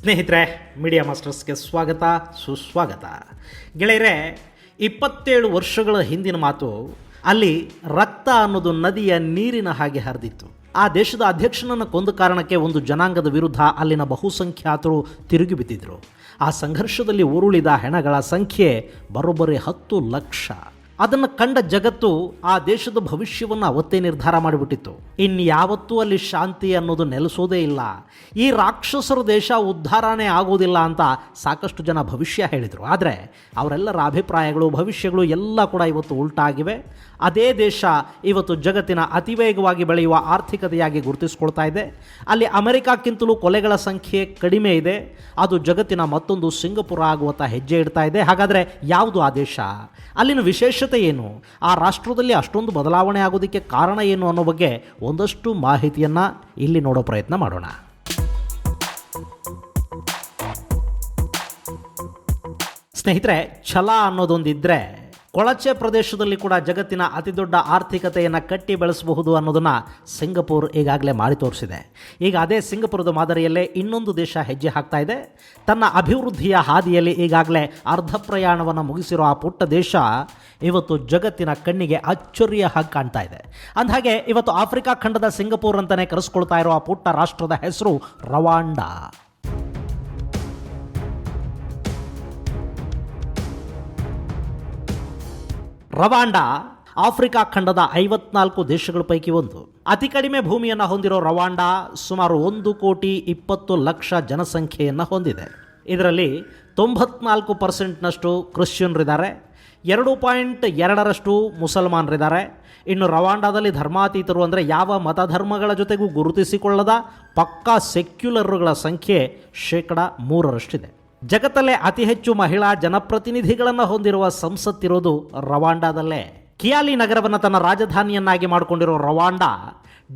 ಸ್ನೇಹಿತರೆ, ಮೀಡಿಯಾ ಮಾಸ್ಟರ್ಸ್ಗೆ ಸ್ವಾಗತ ಸುಸ್ವಾಗತ. ಗೆಳೆಯರೆ, 27 ವರ್ಷಗಳ ಹಿಂದಿನ ಮಾತು. ಅಲ್ಲಿ ರಕ್ತ ಅನ್ನೋದು ನದಿಯ ನೀರಿನ ಹಾಗೆ ಹರಿದಿತ್ತು. ಆ ದೇಶದ ಅಧ್ಯಕ್ಷನನ್ನು ಕೊಂದ ಕಾರಣಕ್ಕೆ ಒಂದು ಜನಾಂಗದ ವಿರುದ್ಧ ಅಲ್ಲಿನ ಬಹುಸಂಖ್ಯಾತರು ತಿರುಗಿ ಬಿದ್ದಿದ್ರು. ಆ ಸಂಘರ್ಷದಲ್ಲಿ ಉರುಳಿದ ಹೆಣಗಳ ಸಂಖ್ಯೆ ಬರೋಬ್ಬರಿ 10 ಲಕ್ಷ. ಅದನ್ನು ಕಂಡ ಜಗತ್ತು ಆ ದೇಶದ ಭವಿಷ್ಯವನ್ನು ಅವತ್ತೇ ನಿರ್ಧಾರ ಮಾಡಿಬಿಟ್ಟಿತ್ತು. ಇನ್ಯಾವತ್ತೂ ಅಲ್ಲಿ ಶಾಂತಿ ಅನ್ನೋದು ನೆಲೆಸೋದೇ ಇಲ್ಲ, ಈ ರಾಕ್ಷಸರ ದೇಶ ಉದ್ಧಾರನೇ ಆಗೋದಿಲ್ಲ ಅಂತ ಸಾಕಷ್ಟು ಜನ ಭವಿಷ್ಯ ಹೇಳಿದರು. ಆದರೆ ಅವರೆಲ್ಲರ ಅಭಿಪ್ರಾಯಗಳು, ಭವಿಷ್ಯಗಳು ಎಲ್ಲ ಕೂಡ ಇವತ್ತು ಉಲ್ಟಾಗಿವೆ. ಅದೇ ದೇಶ ಇವತ್ತು ಜಗತ್ತಿನ ಅತಿ ವೇಗವಾಗಿ ಬೆಳೆಯುವ ಆರ್ಥಿಕತೆಯಾಗಿ ಗುರುತಿಸ್ಕೊಳ್ತಾ ಇದೆ. ಅಲ್ಲಿ ಅಮೆರಿಕಕ್ಕಿಂತಲೂ ಕೊಲೆಗಳ ಸಂಖ್ಯೆ ಕಡಿಮೆ ಇದೆ. ಅದು ಜಗತ್ತಿನ ಮತ್ತೊಂದು ಸಿಂಗಪುರ ಆಗುವತ್ತ ಹೆಜ್ಜೆ ಇಡ್ತಾ ಇದೆ. ಹಾಗಾದರೆ ಯಾವುದು ಆ ದೇಶ? ಅಲ್ಲಿನ ವಿಶೇಷತೆ ಏನು? ಆ ರಾಷ್ಟ್ರದಲ್ಲಿ ಅಷ್ಟೊಂದು ಬದಲಾವಣೆ ಆಗೋದಕ್ಕೆ ಕಾರಣ ಏನು ಅನ್ನೋ ಬಗ್ಗೆ ಒಂದಷ್ಟು ಮಾಹಿತಿಯನ್ನು ಇಲ್ಲಿ ನೋಡೋ ಪ್ರಯತ್ನ ಮಾಡೋಣ. ಸ್ನೇಹಿತರೆ, ಛಲ ಅನ್ನೋದೊಂದಿದ್ದರೆ ಕೊಳಚೆ ಪ್ರದೇಶದಲ್ಲಿ ಕೂಡ ಜಗತ್ತಿನ ಅತಿದೊಡ್ಡ ಆರ್ಥಿಕತೆಯನ್ನು ಕಟ್ಟಿ ಬೆಳೆಸಬಹುದು ಅನ್ನೋದನ್ನು ಸಿಂಗಪೂರ್ ಈಗಾಗಲೇ ಮಾಡಿ ತೋರಿಸಿದೆ. ಈಗ ಅದೇ ಸಿಂಗಪುರದ ಮಾದರಿಯಲ್ಲೇ ಇನ್ನೊಂದು ದೇಶ ಹೆಜ್ಜೆ ಹಾಕ್ತಾ ಇದೆ. ತನ್ನ ಅಭಿವೃದ್ಧಿಯ ಹಾದಿಯಲ್ಲಿ ಈಗಾಗಲೇ ಅರ್ಧ ಪ್ರಯಾಣವನ್ನು ಮುಗಿಸಿರೋ ಆ ಪುಟ್ಟ ದೇಶ ಇವತ್ತು ಜಗತ್ತಿನ ಕಣ್ಣಿಗೆ ಅಚ್ಚರಿಯ ಹಾಗೆ ಕಾಣ್ತಾ ಇದೆ. ಅಂದಹಾಗೆ ಇವತ್ತು ಆಫ್ರಿಕಾ ಖಂಡದ ಸಿಂಗಪೂರ್ ಅಂತಲೇ ಕರೆಸ್ಕೊಳ್ತಾ ಇರೋ ಆ ಪುಟ್ಟ ರಾಷ್ಟ್ರದ ಹೆಸರು ರವಾಂಡಾ. ರವಾಂಡಾ ಆಫ್ರಿಕಾ ಖಂಡದ 54 ದೇಶಗಳ ಪೈಕಿ ಒಂದು. ಅತಿ ಕಡಿಮೆ ಭೂಮಿಯನ್ನು ಹೊಂದಿರೋ ರವಾಂಡಾ ಸುಮಾರು 1,20,00,000 ಜನಸಂಖ್ಯೆಯನ್ನು ಹೊಂದಿದೆ. ಇದರಲ್ಲಿ 94% ಕ್ರಿಶ್ಚಿಯನ್ರಿದ್ದಾರೆ, 2.2% ಮುಸಲ್ಮಾನರಿದ್ದಾರೆ. ಇನ್ನು ರವಾಂಡಾದಲ್ಲಿ ಧರ್ಮಾತೀತರು ಅಂದರೆ ಯಾವ ಮತಧರ್ಮಗಳ ಜೊತೆಗೂ ಗುರುತಿಸಿಕೊಳ್ಳದ ಪಕ್ಕಾ ಸೆಕ್ಯುಲರ್ಗಳ ಸಂಖ್ಯೆ 3% ಜಗತ್ತಲ್ಲೇ ಅತಿ ಹೆಚ್ಚು ಮಹಿಳಾ ಜನಪ್ರತಿನಿಧಿಗಳನ್ನು ಹೊಂದಿರುವ ಸಂಸತ್ತಿರೋದು ರವಾಂಡಾದಲ್ಲೇ. ಕಿಯಾಲಿ ನಗರವನ್ನು ತನ್ನ ರಾಜಧಾನಿಯನ್ನಾಗಿ ಮಾಡಿಕೊಂಡಿರೋ Rwanda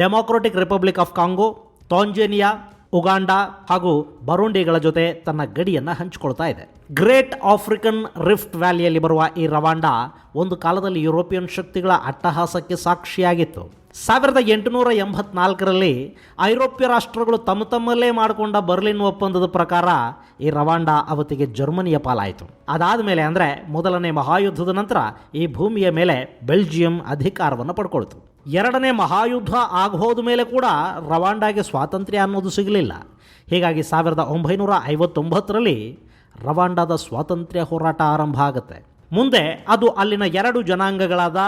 Democratic Republic of Congo, Tanzania, Uganda ಹಾಗೂ ಬರುಂಡಿಗಳ ಜೊತೆ ತನ್ನ ಗಡಿಯನ್ನು ಹಂಚಿಕೊಳ್ತಾ ಇದೆ. ಗ್ರೇಟ್ ಆಫ್ರಿಕನ್ ರಿಫ್ಟ್ ವ್ಯಾಲಿಯಲ್ಲಿ ಬರುವ ಈ ರವಾಂಡಾ ಒಂದು ಕಾಲದಲ್ಲಿ ಯುರೋಪಿಯನ್ ಶಕ್ತಿಗಳ ಅಟ್ಟಹಾಸಕ್ಕೆ ಸಾಕ್ಷಿಯಾಗಿತ್ತು. 1884ರಲ್ಲಿ ಐರೋಪ್ಯ ರಾಷ್ಟ್ರಗಳು ತಮ್ಮಲ್ಲೇ ಮಾಡಿಕೊಂಡ ಬರ್ಲಿನ್ ಒಪ್ಪಂದದ ಪ್ರಕಾರ ಈ ರವಾಂಡಾ ಅವತ್ತಿಗೆ ಜರ್ಮನಿಯ ಪಾಲಾಯಿತು. ಅದಾದ ಮೇಲೆ ಅಂದರೆ ಮೊದಲನೇ ಮಹಾಯುದ್ಧದ ನಂತರ ಈ ಭೂಮಿಯ ಮೇಲೆ ಬೆಲ್ಜಿಯಂ ಅಧಿಕಾರವನ್ನು ಪಡ್ಕೊಳ್ತು. ಎರಡನೇ ಮಹಾಯುದ್ಧ ಆಗೋದ ಮೇಲೆ ಕೂಡ ರವಾಂಡಾಗೆ ಸ್ವಾತಂತ್ರ್ಯ ಅನ್ನೋದು ಸಿಗಲಿಲ್ಲ. ಹೀಗಾಗಿ 1959ರಲ್ಲಿ ರವಾಂಡಾದ ಸ್ವಾತಂತ್ರ್ಯ ಹೋರಾಟ ಆರಂಭ ಆಗುತ್ತೆ. ಮುಂದೆ ಅದು ಅಲ್ಲಿನ 2 ಜನಾಂಗಗಳಾದ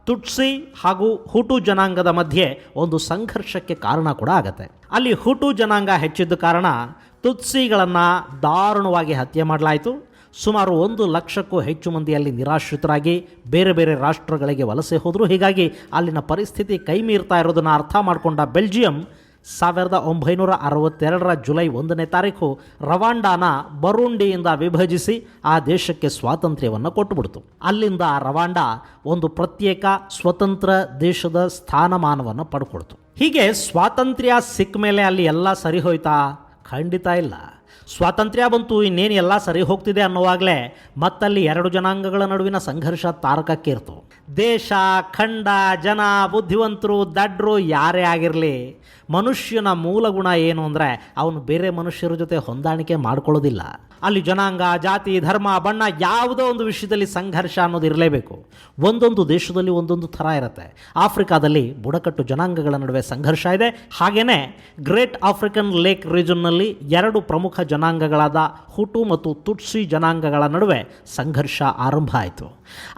ತುಟ್ಸಿ ಹಾಗೂ ಹುಟು ಜನಾಂಗದ ಮಧ್ಯೆ ಒಂದು ಸಂಘರ್ಷಕ್ಕೆ ಕಾರಣ ಕೂಡ ಆಗುತ್ತೆ. ಅಲ್ಲಿ ಹುಟು ಜನಾಂಗ ಹೆಚ್ಚಿದ್ದ ಕಾರಣ ತುಟ್ಸಿಗಳನ್ನು ದಾರುಣವಾಗಿ ಹತ್ಯೆ ಮಾಡಲಾಯಿತು. ಸುಮಾರು 1 ಲಕ್ಷಕ್ಕೂ ಹೆಚ್ಚು ಮಂದಿಯಲ್ಲಿ ನಿರಾಶ್ರಿತರಾಗಿ ಬೇರೆ ಬೇರೆ ರಾಷ್ಟ್ರಗಳಿಗೆ ವಲಸೆ ಹೋದರು. ಹೀಗಾಗಿ ಅಲ್ಲಿನ ಪರಿಸ್ಥಿತಿ ಕೈ ಮೀರ್ತಾ ಇರೋದನ್ನು ಅರ್ಥ ಮಾಡಿಕೊಂಡ ಬೆಲ್ಜಿಯಂ 1962ರ ಜುಲೈ 1ನೇ ತಾರೀಕು ರವಾಂಡಾನ ಬರುಂಡಿಯಿಂದ ವಿಭಜಿಸಿ ಆ ದೇಶಕ್ಕೆ ಸ್ವಾತಂತ್ರ್ಯವನ್ನು ಕೊಟ್ಟುಬಿಡ್ತು. ಅಲ್ಲಿಂದ ರವಾಂಡಾ ಒಂದು ಪ್ರತ್ಯೇಕ ಸ್ವತಂತ್ರ ದೇಶದ ಸ್ಥಾನಮಾನವನ್ನು ಪಡ್ಕೊಳ್ತು. ಹೀಗೆ ಸ್ವಾತಂತ್ರ್ಯ ಸಿಕ್ಕ ಮೇಲೆ ಅಲ್ಲಿ ಎಲ್ಲ ಸರಿ ಹೋಯ್ತಾ? ಖಂಡಿತ ಇಲ್ಲ. ಸ್ವಾತಂತ್ರ್ಯ ಬಂತು, ಇನ್ನೇನು ಎಲ್ಲ ಸರಿ ಹೋಗ್ತಿದೆ ಅನ್ನುವಾಗಲೇ ಮತ್ತಲ್ಲಿ 2 ಜನಾಂಗಗಳ ನಡುವಿನ ಸಂಘರ್ಷ ತಾರಕಕ್ಕೇರ್ತು. ದೇಶ, ಖಂಡ, ಜನ, ಬುದ್ಧಿವಂತರು, ದಡ್ರು ಯಾರೇ ಆಗಿರಲಿ, ಮನುಷ್ಯನ ಮೂಲ ಗುಣ ಏನು ಅಂದರೆ ಅವನು ಬೇರೆ ಮನುಷ್ಯರ ಜೊತೆ ಹೊಂದಾಣಿಕೆ ಮಾಡ್ಕೊಳ್ಳೋದಿಲ್ಲ. ಅಲ್ಲಿ ಜನಾಂಗ, ಜಾತಿ, ಧರ್ಮ, ಬಣ್ಣ ಯಾವುದೋ ಒಂದು ವಿಷಯದಲ್ಲಿ ಸಂಘರ್ಷ ಅನ್ನೋದು ಇರಲೇಬೇಕು. ಒಂದೊಂದು ದೇಶದಲ್ಲಿ ಒಂದೊಂದು ಥರ ಇರುತ್ತೆ. ಆಫ್ರಿಕಾದಲ್ಲಿ ಬುಡಕಟ್ಟು ಜನಾಂಗಗಳ ನಡುವೆ ಸಂಘರ್ಷ ಇದೆ. ಹಾಗೆಯೇ ಗ್ರೇಟ್ ಆಫ್ರಿಕನ್ ಲೇಕ್ ರೀಜನ್ನಲ್ಲಿ 2 ಪ್ರಮುಖ ಜನಾಂಗಗಳಾದ ಹುಟು ಮತ್ತು ತುಟ್ಸಿ ಜನಾಂಗಗಳ ನಡುವೆ ಸಂಘರ್ಷ ಆರಂಭ ಆಯಿತು.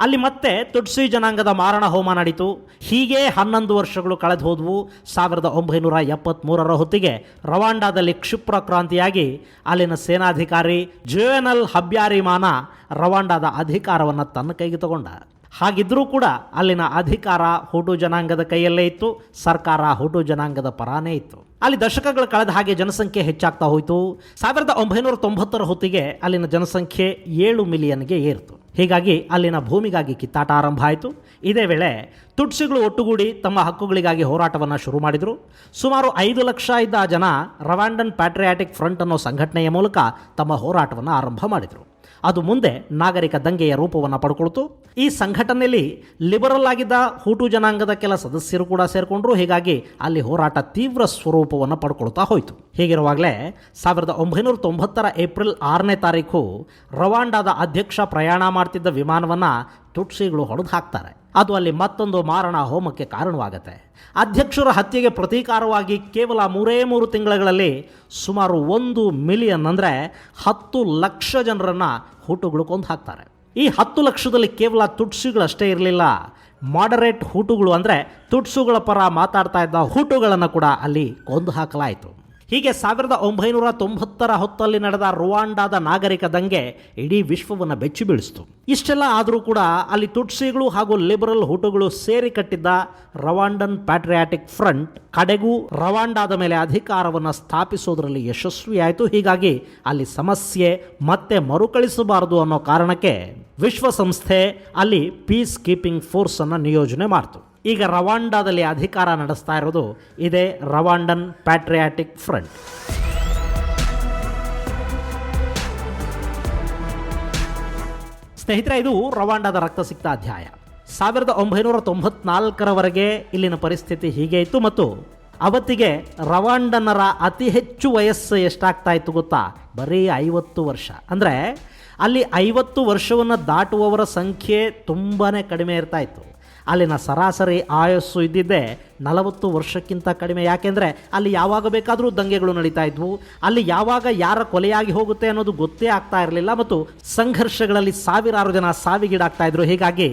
ಅಲ್ಲಿ ಮತ್ತೆ ತುಟ್ಸಿ ಜನಾಂಗದ ಮಾರಣ ಹೋಮ ನಡೀತು. ಹೀಗೆ 11 ವರ್ಷಗಳು ಕಳೆದು ಹೋದವು. 1973ರ ಹೊತ್ತಿಗೆ ರವಾಂಡಾದಲ್ಲಿ ಕ್ಷಿಪ್ರ ಕ್ರಾಂತಿಯಾಗಿ ಅಲ್ಲಿನ ಸೇನಾಧಿಕಾರಿ ಜುವೆನಲ್ ಹಬ್ಯಾರಿಮಾನ ರವಾಂಡಾದ ಅಧಿಕಾರವನ್ನು ತನ್ನ ಕೈಗೆ ತಗೊಂಡ. ಹಾಗಿದ್ರೂ ಕೂಡ ಅಲ್ಲಿನ ಅಧಿಕಾರ ಹುಟು ಜನಾಂಗದ ಕೈಯಲ್ಲೇ ಇತ್ತು. ಸರ್ಕಾರ ಹುಟು ಜನಾಂಗದ ಪರಾನೇ ಇತ್ತು. ಅಲ್ಲಿ ದಶಕಗಳು ಕಳೆದ ಹಾಗೆ ಜನಸಂಖ್ಯೆ ಹೆಚ್ಚಾಗ್ತಾ ಹೋಯಿತು. 1990ರ ಹೊತ್ತಿಗೆ ಅಲ್ಲಿನ ಜನಸಂಖ್ಯೆ 7 ಮಿಲಿಯನ್ಗೆ ಏರಿತು. ಹೀಗಾಗಿ ಅಲ್ಲಿನ ಭೂಮಿಗಾಗಿ ಕಿತ್ತಾಟ ಆರಂಭ ಆಯಿತು. ಇದೇ ವೇಳೆ ತುಟ್ಸಿಗಳು ಒಟ್ಟುಗೂಡಿ ತಮ್ಮ ಹಕ್ಕುಗಳಿಗಾಗಿ ಹೋರಾಟವನ್ನು ಶುರು ಮಾಡಿದರು. ಸುಮಾರು 5 ಲಕ್ಷ ಇದ್ದ ಜನ ರವಾಂಡನ್ ಪ್ಯಾಟ್ರಿಯಾಟಿಕ್ ಫ್ರಂಟ್ ಅನ್ನೋ ಸಂಘಟನೆಯ ಮೂಲಕ ತಮ್ಮ ಹೋರಾಟವನ್ನು ಆರಂಭ ಮಾಡಿದರು. ಅದು ಮುಂದೆ ನಾಗರಿಕ ದಂಗೆಯ ರೂಪವನ್ನು ಪಡ್ಕೊಳ್ತು. ಈ ಸಂಘಟನೆಯಲ್ಲಿ ಲಿಬರಲ್ ಆಗಿದ್ದ ಹುಟು ಜನಾಂಗದ ಕೆಲ ಸದಸ್ಯರು ಕೂಡ ಸೇರಿಕೊಂಡ್ರು. ಹೀಗಾಗಿ ಅಲ್ಲಿ ಹೋರಾಟ ತೀವ್ರ ಸ್ವರೂಪವನ್ನು ಪಡ್ಕೊಳ್ತಾ ಹೋಯಿತು. ಹೀಗಿರುವಾಗಲೇ 1990 ಏಪ್ರಿಲ್ 6ನೇ ತಾರೀಕು ರವಾಂಡಾದ ಅಧ್ಯಕ್ಷ ಪ್ರಯಾಣ ಮಾಡ್ತಿದ್ದ ವಿಮಾನವನ್ನು ತುಟ್ಸಿಗಳು ಹೊಡೆದು ಹಾಕ್ತಾರೆ. ಅದು ಅಲ್ಲಿ ಮತ್ತೊಂದು ಮಾರಣ ಹೋಮಕ್ಕೆ ಕಾರಣವಾಗುತ್ತೆ. ಅಧ್ಯಕ್ಷರ ಹತ್ಯೆಗೆ ಪ್ರತೀಕಾರವಾಗಿ ಕೇವಲ 3 ತಿಂಗಳಲ್ಲಿ ಸುಮಾರು 1 ಮಿಲಿಯನ್ ಅಂದರೆ 10 ಲಕ್ಷ ಜನರನ್ನು ಹುಟುಗಳು ಕೊಂದು ಹಾಕ್ತಾರೆ. ಈ 10 ಲಕ್ಷದಲ್ಲಿ ಕೇವಲ ತುಟ್ಸಿಗಳಷ್ಟೇ ಇರಲಿಲ್ಲ, ಮಾಡರೇಟ್ ಹುಟುಗಳು ಅಂದರೆ ತುಟ್ಸುಗಳ ಪರ ಮಾತಾಡ್ತಾ ಇದ್ದ ಹುಟುಗಳನ್ನು ಕೂಡ ಅಲ್ಲಿ ಕೊಂದು ಹಾಕಲಾಯಿತು. ಹೀಗೆ 1990 ಹೊತ್ತಲ್ಲಿ ನಡೆದ ರುವಾಂಡಾದ ನಾಗರಿಕ ದಂಗೆ ಇಡೀ ವಿಶ್ವವನ್ನು ಬೆಚ್ಚಿ ಬೀಳಿಸಿತು. ಇಷ್ಟೆಲ್ಲ ಆದರೂ ಕೂಡ ಅಲ್ಲಿ ತುಟ್ಸಿಗಳು ಹಾಗೂ ಲಿಬರಲ್ ಹುಟುಗಳು ಸೇರಿ ಕಟ್ಟಿದ್ದ ರವಾಂಡನ್ ಪ್ಯಾಟ್ರಿಯಾಟಿಕ್ ಫ್ರಂಟ್ ಕಡೆಗೂ ರವಾಂಡಾದ ಮೇಲೆ ಅಧಿಕಾರವನ್ನು ಸ್ಥಾಪಿಸೋದ್ರಲ್ಲಿ ಯಶಸ್ವಿಯಾಯಿತು. ಹೀಗಾಗಿ ಅಲ್ಲಿ ಸಮಸ್ಯೆ ಮತ್ತೆ ಮರುಕಳಿಸಬಾರದು ಅನ್ನೋ ಕಾರಣಕ್ಕೆ ವಿಶ್ವಸಂಸ್ಥೆ ಅಲ್ಲಿ ಪೀಸ್ ಕೀಪಿಂಗ್ ಫೋರ್ಸನ್ನು ನಿಯೋಜನೆ ಮಾಡಿತು. ಈಗ ರವಾಂಡಾದಲ್ಲಿ ಅಧಿಕಾರ ನಡೆಸ್ತಾ ಇರೋದು ಇದೇ ರವಾಂಡನ್ ಪ್ಯಾಟ್ರಿಯಾಟಿಕ್ ಫ್ರಂಟ್. ಸ್ನೇಹಿತರೆ, ಇದು ರವಾಂಡಾದ ರಕ್ತಸಿಕ್ತ ಅಧ್ಯಾಯ. 1994ರವರೆಗೆ ಇಲ್ಲಿನ ಪರಿಸ್ಥಿತಿ ಹೀಗೆ ಇತ್ತು ಮತ್ತು ಅವತ್ತಿಗೆ ರವಾಂಡನ್ನರ ಅತಿ ಹೆಚ್ಚು ವಯಸ್ಸು ಎಷ್ಟಾಗ್ತಾ ಇತ್ತು ಗೊತ್ತಾ? ಬರೀ 50 ವರ್ಷ. ಅಂದರೆ ಅಲ್ಲಿ 50 ವರ್ಷವನ್ನು ದಾಟುವವರ ಸಂಖ್ಯೆ ತುಂಬಾ ಕಡಿಮೆ ಇರ್ತಾ ಇತ್ತು. ಅಲ್ಲಿನ ಸರಾಸರಿ ಆಯಸ್ಸು ಇದ್ದಿದ್ದೇ 40 ವರ್ಷಕ್ಕಿಂತ ಕಡಿಮೆ. ಯಾಕೆಂದರೆ ಅಲ್ಲಿ ಯಾವಾಗ ಬೇಕಾದರೂ ದಂಗೆಗಳು ನಡೀತಾ ಇದ್ವು. ಅಲ್ಲಿ ಯಾವಾಗ ಯಾರ ಕೊಲೆಯಾಗಿ ಹೋಗುತ್ತೆ ಅನ್ನೋದು ಗೊತ್ತೇ ಆಗ್ತಾ ಇರಲಿಲ್ಲ ಮತ್ತು ಸಂಘರ್ಷಗಳಲ್ಲಿ ಸಾವಿರಾರು ಜನ ಸಾವಿಗೀಡಾಗ್ತಾ ಇದ್ರು. ಹೀಗಾಗಿ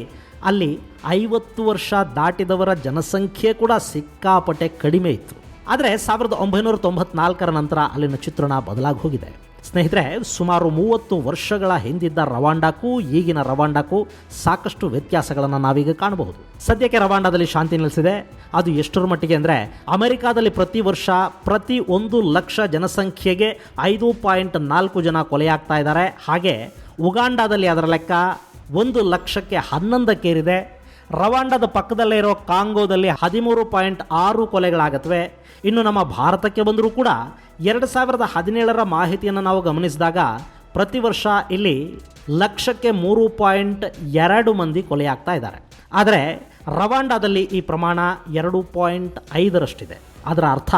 ಅಲ್ಲಿ 50 ವರ್ಷ ದಾಟಿದವರ ಜನಸಂಖ್ಯೆ ಕೂಡ ಸಿಕ್ಕಾಪಟ್ಟೆ ಕಡಿಮೆ ಇತ್ತು. ಆದರೆ 1994ರ ನಂತರ ಅಲ್ಲಿನ ಚಿತ್ರಣ ಬದಲಾಗಿ ಹೋಗಿದೆ. ಸ್ನೇಹಿತರೆ, ಸುಮಾರು 30 ವರ್ಷಗಳ ಹಿಂದಿದ್ದ ರವಾಂಡಾಕ್ಕೂ ಈಗಿನ ರವಾಂಡಾಕ್ಕೂ ಸಾಕಷ್ಟು ವ್ಯತ್ಯಾಸಗಳನ್ನು ನಾವೀಗ ಕಾಣಬಹುದು. ಸದ್ಯಕ್ಕೆ ರವಾಂಡಾದಲ್ಲಿ ಶಾಂತಿ ನೆಲೆಸಿದೆ. ಅದು ಎಷ್ಟರ ಮಟ್ಟಿಗೆ ಅಂದರೆ ಅಮೆರಿಕಾದಲ್ಲಿ ಪ್ರತಿ ವರ್ಷ ಪ್ರತಿ 1 ಲಕ್ಷ ಜನಸಂಖ್ಯೆಗೆ 5.4 ಜನ ಕೊಲೆಯಾಗ್ತಾ ಇದ್ದಾರೆ. ಹಾಗೆ ಉಗಾಂಡಾದಲ್ಲಿ ಅದರ ಲೆಕ್ಕ 1 ಲಕ್ಷಕ್ಕೆ 11ಕ್ಕೇರಿದೆ. ರವಾಂಡಾದ ಪಕ್ಕದಲ್ಲೇ ಇರೋ ಕಾಂಗೋದಲ್ಲಿ 13.6 ಕೊಲೆಗಳಾಗತ್ವೆ. ಇನ್ನು ನಮ್ಮ ಭಾರತಕ್ಕೆ ಬಂದರೂ ಕೂಡ 2017ರ ಮಾಹಿತಿಯನ್ನು ನಾವು ಗಮನಿಸಿದಾಗ ಪ್ರತಿ ವರ್ಷ ಇಲ್ಲಿ ಲಕ್ಷಕ್ಕೆ 3.2 ಮಂದಿ ಕೊಲೆಯಾಗ್ತಾ ಇದ್ದಾರೆ. ಆದರೆ ರವಾಂಡಾದಲ್ಲಿ ಈ ಪ್ರಮಾಣ 2.5ರಷ್ಟಿದೆ. ಅದರ ಅರ್ಥ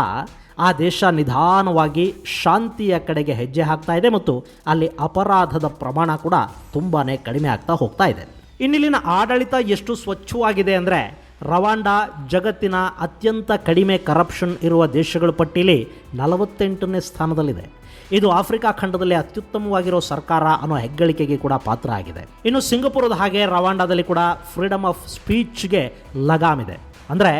ಆ ದೇಶ ನಿಧಾನವಾಗಿ ಶಾಂತಿಯ ಕಡೆಗೆ ಹೆಜ್ಜೆ ಹಾಕ್ತಾ ಇದೆ ಮತ್ತು ಅಲ್ಲಿ ಅಪರಾಧದ ಪ್ರಮಾಣ ಕೂಡ ತುಂಬಾ ಕಡಿಮೆ ಆಗ್ತಾ ಹೋಗ್ತಾ ಇದೆ. ಇನ್ನಿಲ್ಲಿನ ಆಡಳಿತ ಎಷ್ಟು ಸ್ವಚ್ಛವಾಗಿದೆ ಅಂದರೆ ರವಾಂಡಾ ಜಗತ್ತಿನ ಅತ್ಯಂತ ಕಡಿಮೆ ಕರಪ್ಷನ್ ಇರುವ ದೇಶಗಳ ಪಟ್ಟಿಯಲ್ಲಿ 48ನೇ ಸ್ಥಾನದಲ್ಲಿದೆ. ಇದು ಆಫ್ರಿಕಾ ಖಂಡದಲ್ಲಿ ಅತ್ಯುತ್ತಮವಾಗಿರೋ ಸರ್ಕಾರ ಅನ್ನೋ ಹೆಗ್ಗಳಿಕೆಗೆ ಕೂಡ ಪಾತ್ರ ಆಗಿದೆ. ಇನ್ನು ಸಿಂಗಪುರದ ಹಾಗೆ ರವಾಂಡಾದಲ್ಲಿ ಕೂಡ ಫ್ರೀಡಮ್ ಆಫ್ ಸ್ಪೀಚ್ಗೆ ಲಗಾಮಿದೆ. ಅಂದರೆ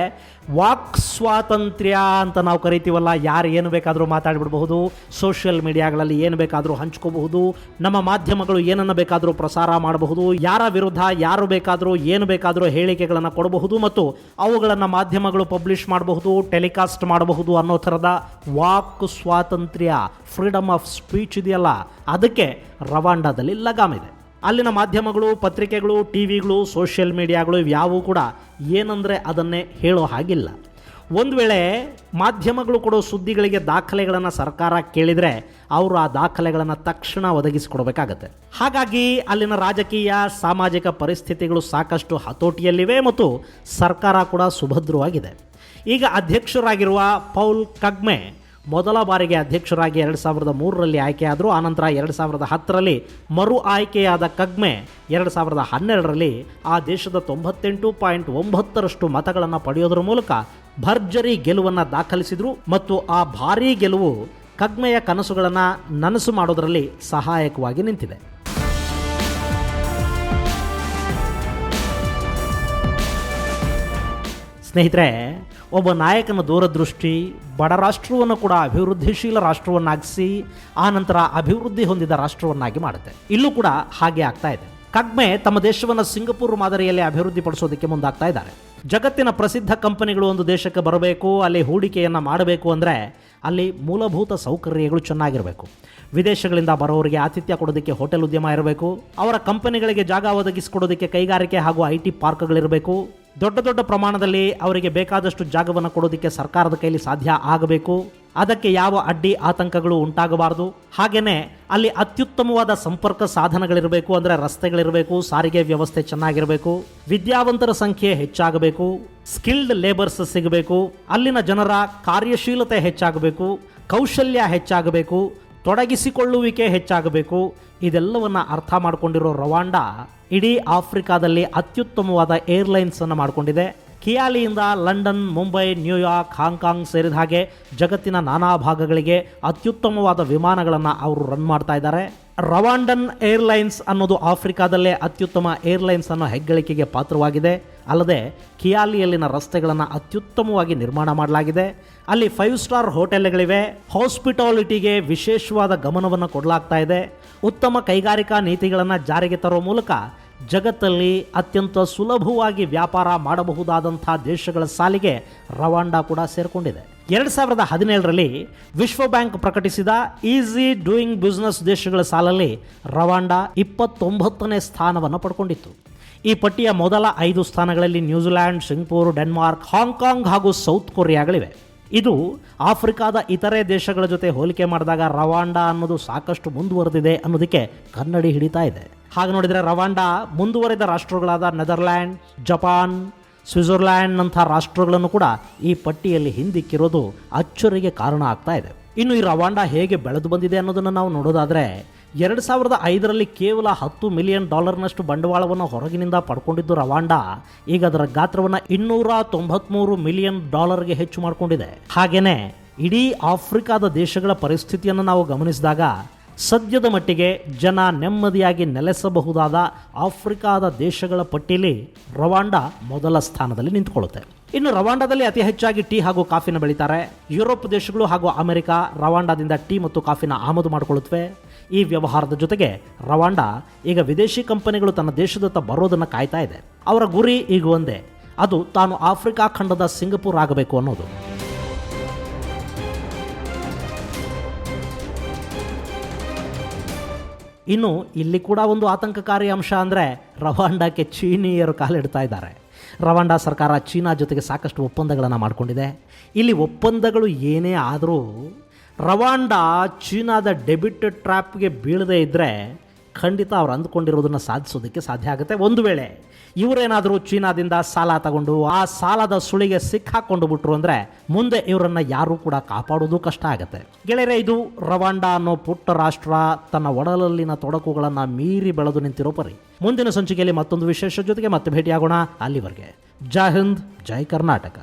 ವಾಕ್ ಸ್ವಾತಂತ್ರ್ಯ ಅಂತ ನಾವು ಕರಿತೀವಲ್ಲ, ಯಾರು ಏನು ಬೇಕಾದರೂ ಮಾತಾಡಿಬಿಡಬಹುದು, ಸೋಷಿಯಲ್ ಮೀಡಿಯಾಗಳಲ್ಲಿ ಏನು ಬೇಕಾದರೂ ಹಂಚ್ಕೋಬಹುದು, ನಮ್ಮ ಮಾಧ್ಯಮಗಳು ಏನನ್ನು ಬೇಕಾದರೂ ಪ್ರಸಾರ ಮಾಡಬಹುದು, ಯಾರ ವಿರುದ್ಧ ಯಾರು ಬೇಕಾದರೂ ಏನು ಬೇಕಾದರೂ ಹೇಳಿಕೆಗಳನ್ನು ಕೊಡಬಹುದು ಮತ್ತು ಅವುಗಳನ್ನು ಮಾಧ್ಯಮಗಳು ಪಬ್ಲಿಷ್ ಮಾಡಬಹುದು, ಟೆಲಿಕಾಸ್ಟ್ ಮಾಡಬಹುದು ಅನ್ನೋ ಥರದ ವಾಕ್ ಸ್ವಾತಂತ್ರ್ಯ, ಫ್ರೀಡಮ್ ಆಫ್ ಸ್ಪೀಚ್ ಇದೆಯಲ್ಲ, ಅದಕ್ಕೆ ರವಾಂಡಾದಲ್ಲಿ ಲಗಾಮಿದೆ. ಅಲ್ಲಿನ ಮಾಧ್ಯಮಗಳು, ಪತ್ರಿಕೆಗಳು, ಟಿವಿಗಳು, ಸೋಷಿಯಲ್ ಮೀಡಿಯಾಗಳು ಇವ್ಯಾವೂ ಕೂಡ ಏನಂದರೆ ಅದನ್ನೇ ಹೇಳೋ ಹಾಗಿಲ್ಲ. ಒಂದು ವೇಳೆ ಮಾಧ್ಯಮಗಳು ಕೊಡೋ ಸುದ್ದಿಗಳಿಗೆ ದಾಖಲೆಗಳನ್ನು ಸರ್ಕಾರ ಕೇಳಿದರೆ ಅವರು ಆ ದಾಖಲೆಗಳನ್ನು ತಕ್ಷಣ ಒದಗಿಸಿಕೊಡಬೇಕಾಗತ್ತೆ. ಹಾಗಾಗಿ ಅಲ್ಲಿನ ರಾಜಕೀಯ, ಸಾಮಾಜಿಕ ಪರಿಸ್ಥಿತಿಗಳು ಸಾಕಷ್ಟು ಹತೋಟಿಯಲ್ಲಿವೆ ಮತ್ತು ಸರ್ಕಾರ ಕೂಡ ಸುಭದ್ರವಾಗಿದೆ. ಈಗ ಅಧ್ಯಕ್ಷರಾಗಿರುವ ಪೌಲ್ ಕಗ್ಮೆ ಮೊದಲ ಬಾರಿಗೆ ಅಧ್ಯಕ್ಷರಾಗಿ 2003ರಲ್ಲಿ ಆಯ್ಕೆಯಾದರು. ಆನಂತರ 2010ರಲ್ಲಿ ಮರು ಆಯ್ಕೆಯಾದ ಕಗ್ಮೆ 2012ರಲ್ಲಿ ಆ ದೇಶದ 98.9% ಮತಗಳನ್ನು ಪಡೆಯೋದ್ರ ಮೂಲಕ ಭರ್ಜರಿ ಗೆಲುವನ್ನು ದಾಖಲಿಸಿದರು ಮತ್ತು ಆ ಭಾರೀ ಗೆಲುವು ಕಗ್ಮೆಯ ಕನಸುಗಳನ್ನು ನನಸು ಮಾಡೋದರಲ್ಲಿ ಸಹಾಯಕವಾಗಿ ನಿಂತಿದೆ. ಸ್ನೇಹಿತರೆ, ಒಬ್ಬ ನಾಯಕನ ದೂರದೃಷ್ಟಿ ಬಡ ರಾಷ್ಟ್ರವನ್ನು ಕೂಡ ಅಭಿವೃದ್ಧಿಶೀಲ ರಾಷ್ಟ್ರವನ್ನಾಗಿಸಿ ಆನಂತರ ಅಭಿವೃದ್ಧಿ ಹೊಂದಿದ ರಾಷ್ಟ್ರವನ್ನಾಗಿ ಮಾಡುತ್ತೆ. ಇಲ್ಲೂ ಕೂಡ ಹಾಗೆ ಆಗ್ತಾ ಇದೆ. ಕಗ್ಮೆ ತಮ್ಮ ದೇಶವನ್ನು ಸಿಂಗಪುರ್ ಮಾದರಿಯಲ್ಲಿ ಅಭಿವೃದ್ಧಿಪಡಿಸೋದಕ್ಕೆ ಮುಂದಾಗ್ತಾ ಇದ್ದಾರೆ. ಜಗತ್ತಿನ ಪ್ರಸಿದ್ಧ ಕಂಪನಿಗಳು ಒಂದು ದೇಶಕ್ಕೆ ಬರಬೇಕು, ಅಲ್ಲಿ ಹೂಡಿಕೆಯನ್ನು ಮಾಡಬೇಕು ಅಂದರೆ ಅಲ್ಲಿ ಮೂಲಭೂತ ಸೌಕರ್ಯಗಳು ಚೆನ್ನಾಗಿರಬೇಕು. ವಿದೇಶಗಳಿಂದ ಬರೋರಿಗೆ ಆತಿಥ್ಯ ಕೊಡೋದಕ್ಕೆ ಹೋಟೆಲ್ ಉದ್ಯಮ ಇರಬೇಕು, ಅವರ ಕಂಪನಿಗಳಿಗೆ ಜಾಗ ಒದಗಿಸಿಕೊಡೋದಕ್ಕೆ ಕೈಗಾರಿಕೆ ಹಾಗೂ IT ಪಾರ್ಕ್ಗಳಿರಬೇಕು. ದೊಡ್ಡ ದೊಡ್ಡ ಪ್ರಮಾಣದಲ್ಲಿ ಅವರಿಗೆ ಬೇಕಾದಷ್ಟು ಜಾಗವನ್ನು ಕೊಡೋದಕ್ಕೆ ಸರ್ಕಾರದ ಕೈಲಿ ಸಾಧ್ಯ ಆಗಬೇಕು. ಅದಕ್ಕೆ ಯಾವ ಅಡ್ಡಿ ಆತಂಕಗಳು ಉಂಟಾಗಬಾರದು. ಹಾಗೆಯೇ ಅಲ್ಲಿ ಅತ್ಯುತ್ತಮವಾದ ಸಂಪರ್ಕ ಸಾಧನಗಳಿರಬೇಕು, ಅಂದರೆ ರಸ್ತೆಗಳಿರಬೇಕು, ಸಾರಿಗೆ ವ್ಯವಸ್ಥೆ ಚೆನ್ನಾಗಿರಬೇಕು, ವಿದ್ಯಾವಂತರ ಸಂಖ್ಯೆ ಹೆಚ್ಚಾಗಬೇಕು, ಸ್ಕಿಲ್ಡ್ ಲೇಬರ್ಸ್ ಸಿಗಬೇಕು, ಅಲ್ಲಿನ ಜನರ ಕಾರ್ಯಶೀಲತೆ ಹೆಚ್ಚಾಗಬೇಕು, ಕೌಶಲ್ಯ ಹೆಚ್ಚಾಗಬೇಕು, ತೊಡಗಿಸಿಕೊಳ್ಳುವಿಕೆ ಹೆಚ್ಚಾಗಬೇಕು. ಇದೆಲ್ಲವನ್ನ ಅರ್ಥ ಮಾಡಿಕೊಂಡಿರೋ ರವಾಂಡ ಇಡೀ ಆಫ್ರಿಕಾದಲ್ಲಿ ಅತ್ಯುತ್ತಮವಾದ ಏರ್ಲೈನ್ಸ್ ಅನ್ನು ಮಾಡಿಕೊಂಡಿದೆ. ಕಿಯಾಲಿಯಿಂದ ಲಂಡನ್, ಮುಂಬೈ, ನ್ಯೂಯಾರ್ಕ್, ಹಾಂಗ್ಕಾಂಗ್ ಸೇರಿದ ಹಾಗೆ ಜಗತ್ತಿನ ನಾನಾ ಭಾಗಗಳಿಗೆ ಅತ್ಯುತ್ತಮವಾದ ವಿಮಾನಗಳನ್ನು ಅವರು ರನ್ ಮಾಡ್ತಾ ಇದ್ದಾರೆ. ರವಾಂಡನ್ ಏರ್ಲೈನ್ಸ್ ಅನ್ನೋದು ಆಫ್ರಿಕಾದಲ್ಲೇ ಅತ್ಯುತ್ತಮ ಏರ್ಲೈನ್ಸ್ ಅನ್ನೋ ಹೆಗ್ಗಳಿಕೆಗೆ ಪಾತ್ರವಾಗಿದೆ. ಅಲ್ಲದೆ ಕಿಯಾಲಿಯಲ್ಲಿನ ರಸ್ತೆಗಳನ್ನು ಅತ್ಯುತ್ತಮವಾಗಿ ನಿರ್ಮಾಣ ಮಾಡಲಾಗಿದೆ. ಅಲ್ಲಿ 5 ಸ್ಟಾರ್ ಹೋಟೆಲ್ಗಳಿವೆ. ಹಾಸ್ಪಿಟಾಲಿಟಿಗೆ ವಿಶೇಷವಾದ ಗಮನವನ್ನು ಕೊಡಲಾಗ್ತಾ ಇದೆ. ಉತ್ತಮ ಕೈಗಾರಿಕಾ ನೀತಿಗಳನ್ನು ಜಾರಿಗೆ ತರುವ ಮೂಲಕ ಜಗತ್ತಲ್ಲಿ ಅತ್ಯಂತ ಸುಲಭವಾಗಿ ವ್ಯಾಪಾರ ಮಾಡಬಹುದಾದಂಥ ದೇಶಗಳ ಸಾಲಿಗೆ ರವಾಂಡ ಕೂಡ ಸೇರಿಕೊಂಡಿದೆ. 2017ರಲ್ಲಿ ವಿಶ್ವ ಬ್ಯಾಂಕ್ ಪ್ರಕಟಿಸಿದ ಈಸಿ ಡೂಯಿಂಗ್ ಬಿಸ್ನೆಸ್ ದೇಶಗಳ ಸಾಲಲ್ಲಿ ರವಾಂಡ 29ನೇ ಸ್ಥಾನವನ್ನು ಪಡ್ಕೊಂಡಿತ್ತು. ಈ ಪಟ್ಟಿಯ ಮೊದಲ 5 ಸ್ಥಾನಗಳಲ್ಲಿ ನ್ಯೂಜಿಲ್ಯಾಂಡ್, ಸಿಂಗಪೂರ್, ಡೆನ್ಮಾರ್ಕ್, ಹಾಂಗ್ಕಾಂಗ್ ಹಾಗೂ ಸೌತ್ ಕೊರಿಯಾಗಳಿವೆ. ಇದು ಆಫ್ರಿಕಾದ ಇತರೆ ದೇಶಗಳ ಜೊತೆ ಹೋಲಿಕೆ ಮಾಡಿದಾಗ ರವಾಂಡ ಅನ್ನೋದು ಸಾಕಷ್ಟು ಮುಂದುವರೆದಿದೆ ಅನ್ನೋದಕ್ಕೆ ಕನ್ನಡಿ ಹಿಡಿತಾ ಇದೆ. ಹಾಗೆ ನೋಡಿದರೆ ರವಾಂಡ ಮುಂದುವರೆದ ರಾಷ್ಟ್ರಗಳಾದ ನೆದರ್ಲ್ಯಾಂಡ್, ಜಪಾನ್, ಸ್ವಿಟ್ಜರ್ಲ್ಯಾಂಡ್ ನಂಥ ರಾಷ್ಟ್ರಗಳನ್ನು ಕೂಡ ಈ ಪಟ್ಟಿಯಲ್ಲಿ ಹಿಂದಿಕ್ಕಿರೋದು ಅಚ್ಚರಿಗೆ ಕಾರಣ ಆಗ್ತಾ ಇದೆ. ಇನ್ನು ಈ ರವಾಂಡ ಹೇಗೆ ಬೆಳೆದು ಬಂದಿದೆ ಅನ್ನೋದನ್ನು ನಾವು ನೋಡೋದಾದರೆ 2005ರಲ್ಲಿ ಕೇವಲ $10 ಮಿಲಿಯನ್ ಬಂಡವಾಳವನ್ನು ಹೊರಗಿನಿಂದ ಪಡ್ಕೊಂಡಿದ್ದು ರವಾಂಡ ಈಗ ಅದರ ಗಾತ್ರವನ್ನು $293 ಮಿಲಿಯನ್ ಹೆಚ್ಚು ಮಾಡಿಕೊಂಡಿದೆ. ಹಾಗೇನೆ ಇಡೀ ಆಫ್ರಿಕಾದ ದೇಶಗಳ ಪರಿಸ್ಥಿತಿಯನ್ನು ನಾವು ಗಮನಿಸಿದಾಗ ಸದ್ಯದ ಮಟ್ಟಿಗೆ ಜನ ನೆಮ್ಮದಿಯಾಗಿ ನೆಲೆಸಬಹುದಾದ ಆಫ್ರಿಕಾದ ದೇಶಗಳ ಪಟ್ಟಿಯಲ್ಲಿ ರವಾಂಡ ಮೊದಲ ಸ್ಥಾನದಲ್ಲಿ ನಿಂತುಕೊಳ್ಳುತ್ತೆ. ಇನ್ನು ರವಾಂಡದಲ್ಲಿ ಅತಿ ಹೆಚ್ಚಾಗಿ ಟೀ ಹಾಗೂ ಕಾಫಿನ ಬೆಳೀತಾರೆ. ಯುರೋಪ್ ದೇಶಗಳು ಹಾಗೂ ಅಮೆರಿಕ ರವಾಂಡದಿಂದ ಟೀ ಮತ್ತು ಕಾಫಿನ ಆಮದು ಮಾಡಿಕೊಳ್ಳುತ್ತವೆ. ಈ ವ್ಯವಹಾರದ ಜೊತೆಗೆ ರವಾಂಡ ಈಗ ವಿದೇಶಿ ಕಂಪನಿಗಳು ತನ್ನ ದೇಶದತ್ತ ಬರೋದನ್ನು ಕಾಯ್ತಾ ಇದೆ. ಅವರ ಗುರಿ ಈಗ ಒಂದೇ, ಅದು ತಾನು ಆಫ್ರಿಕಾ ಖಂಡದ ಸಿಂಗಪೂರ್ ಆಗಬೇಕು ಅನ್ನೋದು. ಇನ್ನು ಇಲ್ಲಿ ಕೂಡ ಒಂದು ಆತಂಕಕಾರಿ ಅಂಶ ಅಂದರೆ ರವಾಂಡಕ್ಕೆ ಚೀನೀಯರು ಕಾಲಿಡ್ತಾ ಇದ್ದಾರೆ. ರವಾಂಡ ಸರ್ಕಾರ ಚೀನಾ ಜೊತೆಗೆ ಸಾಕಷ್ಟು ಒಪ್ಪಂದಗಳನ್ನು ಮಾಡಿಕೊಂಡಿದೆ. ಇಲ್ಲಿ ಒಪ್ಪಂದಗಳು ಏನೇ ಆದರೂ ರವಾಂಡ ಚೀನಾದ ಡೆಬಿಟ್ ಟ್ರ್ಯಾಪ್ಗೆ ಬೀಳದೇ ಇದ್ದರೆ ಖಂಡಿತ ಅವ್ರು ಅಂದ್ಕೊಂಡಿರೋದನ್ನು ಸಾಧಿಸೋದಕ್ಕೆ ಸಾಧ್ಯ ಆಗುತ್ತೆ. ಒಂದು ವೇಳೆ ಇವರೇನಾದರೂ ಚೀನಾದಿಂದ ಸಾಲ ತಗೊಂಡು ಆ ಸಾಲದ ಸುಳಿಗೆ ಸಿಕ್ಕಾಕೊಂಡು ಬಿಟ್ರು ಅಂದರೆ ಮುಂದೆ ಇವರನ್ನು ಯಾರೂ ಕೂಡ ಕಾಪಾಡೋದು ಕಷ್ಟ ಆಗುತ್ತೆ. ಗೆಳೆಯರೆ, ಇದು ರವಾಂಡ ಅನ್ನೋ ಪುಟ್ಟ ರಾಷ್ಟ್ರ ತನ್ನ ಒಡಲಲ್ಲಿನ ತೊಡಕುಗಳನ್ನು ಮೀರಿ ಬೆಳೆದು ನಿಂತಿರೋ ಪರಿ. ಮುಂದಿನ ಸಂಚಿಕೆಯಲ್ಲಿ ಮತ್ತೊಂದು ವಿಶೇಷ ಜೊತೆಗೆ ಮತ್ತೆ ಭೇಟಿಯಾಗೋಣ. ಅಲ್ಲಿವರೆಗೆ ಜೈ ಹಿಂದ್, ಜೈ ಕರ್ನಾಟಕ.